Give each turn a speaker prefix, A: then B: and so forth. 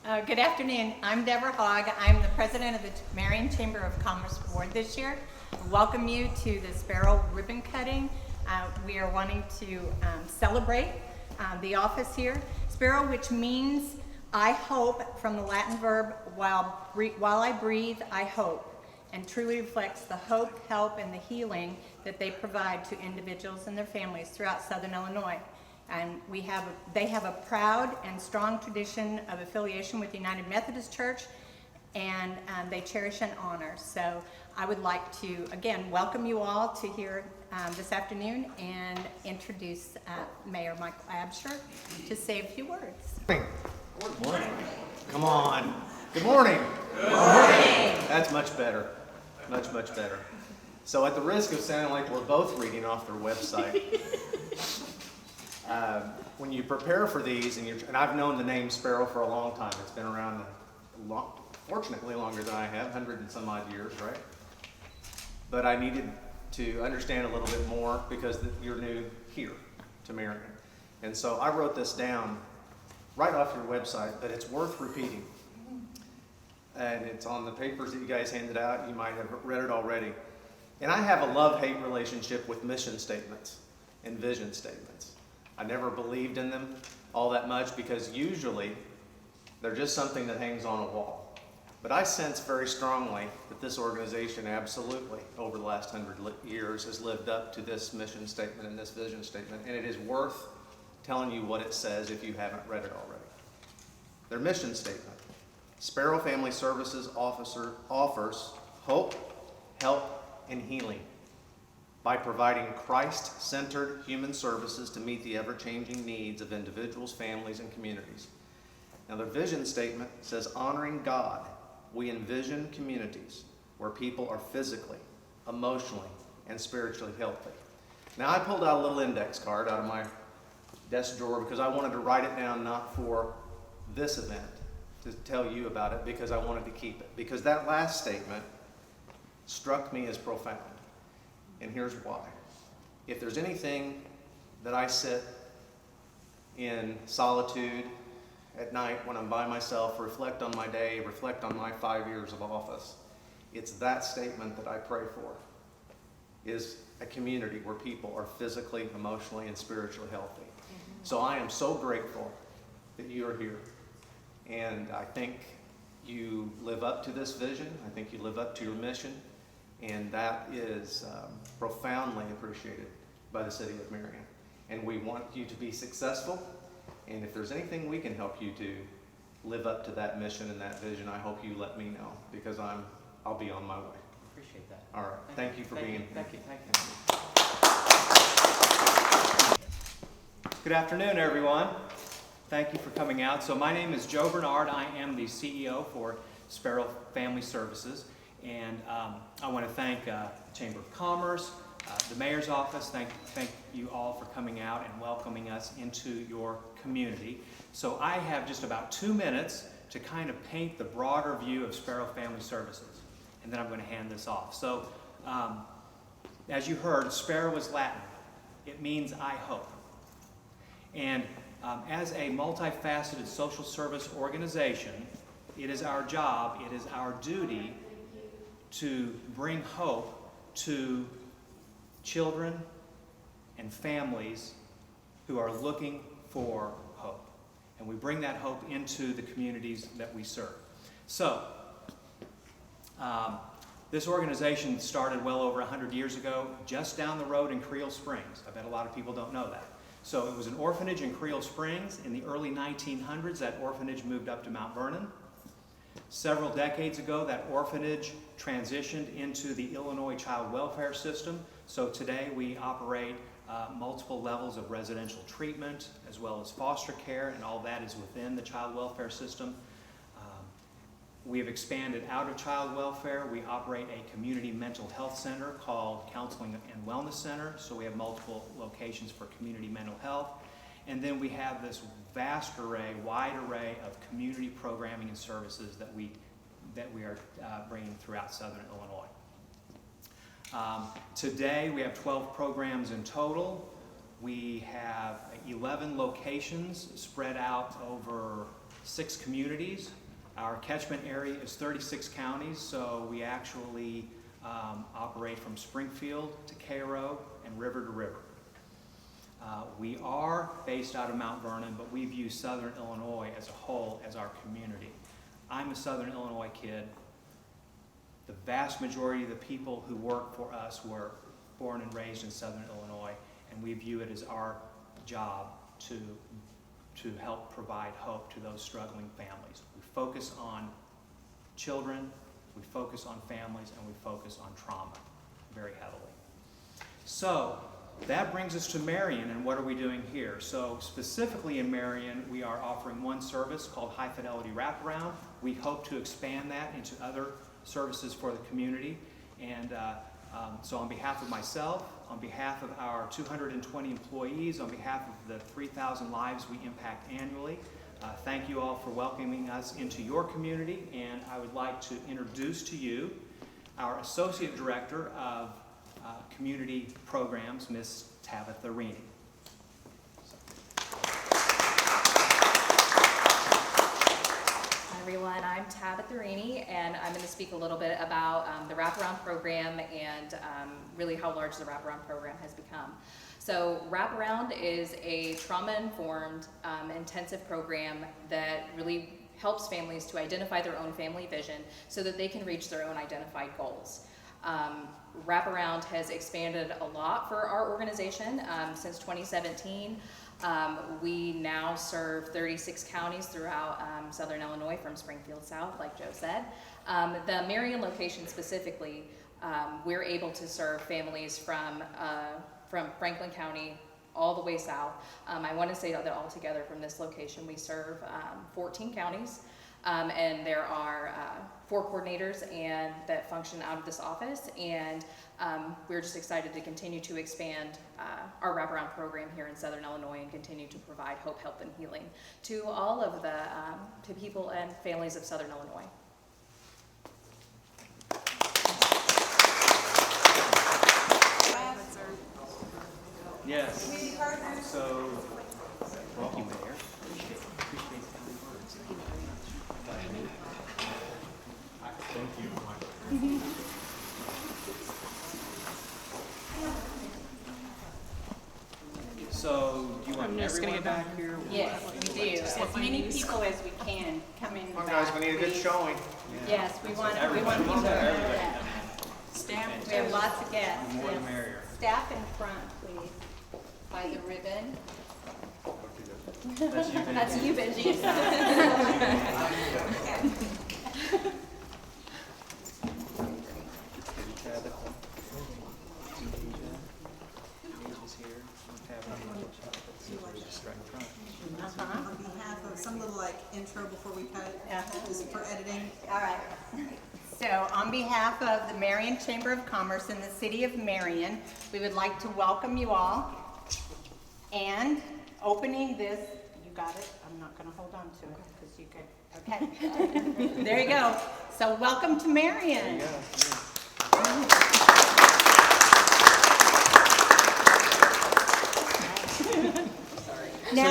A: Good afternoon. I'm Deborah Hogg. I'm the president of the Marion Chamber of Commerce Board this year. Welcome you to the Spero ribbon cutting. We are wanting to celebrate the office here. Spero, which means I hope, from the Latin verb, while I breathe, I hope, and truly reflects the hope, help, and the healing that they provide to individuals and their families throughout Southern Illinois. And they have a proud and strong tradition of affiliation with the United Methodist Church, and they cherish and honor. So I would like to, again, welcome you all to here this afternoon and introduce Mayor Michael Absher to say a few words.
B: Good morning. Come on. Good morning.
A: Good morning.
B: That's much better. Much better. So at the risk of sounding like we're both reading off their website, when you prepare for these, and I've known the name Spero for a long time. It's been around, fortunately longer than I have, 100 and some odd years, right? But I needed to understand a little bit more because you're new here to Marion. And so I wrote this down right off your website, but it's worth repeating. And it's on the papers that you guys handed out. You might have read it already. And I have a love-hate relationship with mission statements and vision statements. I never believed in them all that much because usually they're just something that hangs on a wall. But I sense very strongly that this organization absolutely, over the last 100 years, has lived up to this mission statement and this vision statement, and it is worth telling you what it says if you haven't read it already. Their mission statement: Spero Family Services offers hope, help, and healing by providing Christ-centered human services to meet the ever-changing needs of individuals, families, and communities. Now, their vision statement says, honoring God, we envision communities where people are physically, emotionally, and spiritually healthy. Now, I pulled out a little index card out of my desk drawer because I wanted to write it down not for this event, to tell you about it, because I wanted to keep it. Because that last statement struck me as profound. And here's why. If there's anything that I sit in solitude at night when I'm by myself, reflect on my day, reflect on my 5 years of office, it's that statement that I pray for, is a community where people are physically, emotionally, and spiritually healthy. So I am so grateful that you are here. And I think you live up to this vision. I think you live up to your mission. And that is profoundly appreciated by the city of Marion. And we want you to be successful. And if there's anything we can help you to live up to that mission and that vision, I hope you let me know, because I'll be on my way.
C: Appreciate that.
B: All right. Thank you for being here.
C: Thank you.
D: Good afternoon, everyone. Thank you for coming out. So my name is Joe Bernard. I am the CEO for Spero Family Services. And I want to thank Chamber of Commerce, the Mayor's Office. Thank you all for coming out and welcoming us into your community. So I have just about 2 minutes to kind of paint the broader view of Spero Family Services. And then I'm going to hand this off. So as you heard, Spero is Latin. It means I hope. And as a multifaceted social service organization, it is our job, it is our duty to bring hope to children and families who are looking for hope. And we bring that hope into the communities that we serve. So, this organization started well over 100 years ago, just down the road in Creel Springs. I bet a lot of people don't know that. So it was an orphanage in Creel Springs. In the early 1900s, that orphanage moved up to Mount Vernon. Several decades ago, that orphanage transitioned into the Illinois child welfare system. So today we operate multiple levels of residential treatment as well as foster care, and all that is within the child welfare system. We have expanded out of child welfare. We operate a community mental health center called Counseling and Wellness Center. So we have multiple locations for community mental health. And then we have this vast array, wide array of community programming and services that we are bringing throughout Southern Illinois. Today we have 12 programs in total. We have 11 locations spread out over 6 communities. Our catchment area is 36 counties, so we actually operate from Springfield to Cairo and river to river. We are based out of Mount Vernon, but we view Southern Illinois as a whole as our community. I'm a Southern Illinois kid. The vast majority of the people who work for us were born and raised in Southern Illinois, and we view it as our job to help provide hope to those struggling families. We focus on children, we focus on families, and we focus on trauma very heavily. So that brings us to Marion, and what are we doing here? So specifically in Marion, we are offering one service called High Fidelity Wraparound. We hope to expand that into other services for the community. And so on behalf of myself, on behalf of our 220 employees, on behalf of the 3,000 lives we impact annually, thank you all for welcoming us into your community. And I would like to introduce to you our Associate Director of Community Programs, Ms. Tabitha Reaney.
C: Hi everyone, I'm Tabitha Reaney, and I'm going to speak a little bit about the wraparound program and really how large the wraparound program has become. So wraparound is a trauma-informed intensive program that really helps families to identify their own family vision so that they can reach their own identified goals. Wraparound has expanded a lot for our organization since 2017. We now serve 36 counties throughout Southern Illinois from Springfield South, like Joe said. The Marion location specifically, we're able to serve families from Franklin County all the way south. I want to say that altogether from this location we serve 14 counties. And there are 4 coordinators and that function out of this office, and we're just excited to continue to expand our wraparound program here in Southern Illinois and continue to provide hope, help, and healing to all of the to people and families of Southern Illinois.
D: Yes. So, thank you, Mayor. Appreciate the kind words. Thank you. So, do you want everyone back here?
A: Yes, we do. As many people as we can come in
B: Come on,
A: back,
B: guys, we need a good
A: please.
B: showing.
A: Yes, we want
D: Everybody.
A: people to
D: Everybody.
A: Staff, we have lots of guests.
D: The more the
A: Yes.
D: merrier.
A: Staff in front, please, by the ribbon.
D: That's you, Benji.
C: That's you, Benji.
A: Uh-huh.
E: On behalf of some little like intro before we cut,
A: Uh-huh.
E: just for editing.
A: All right. So on behalf of the Marion Chamber of Commerce in the city of Marion, we would like to welcome you all. And opening this, you got it? I'm not going to hold on to it because you could, okay. There you go. So welcome to Marion. Now,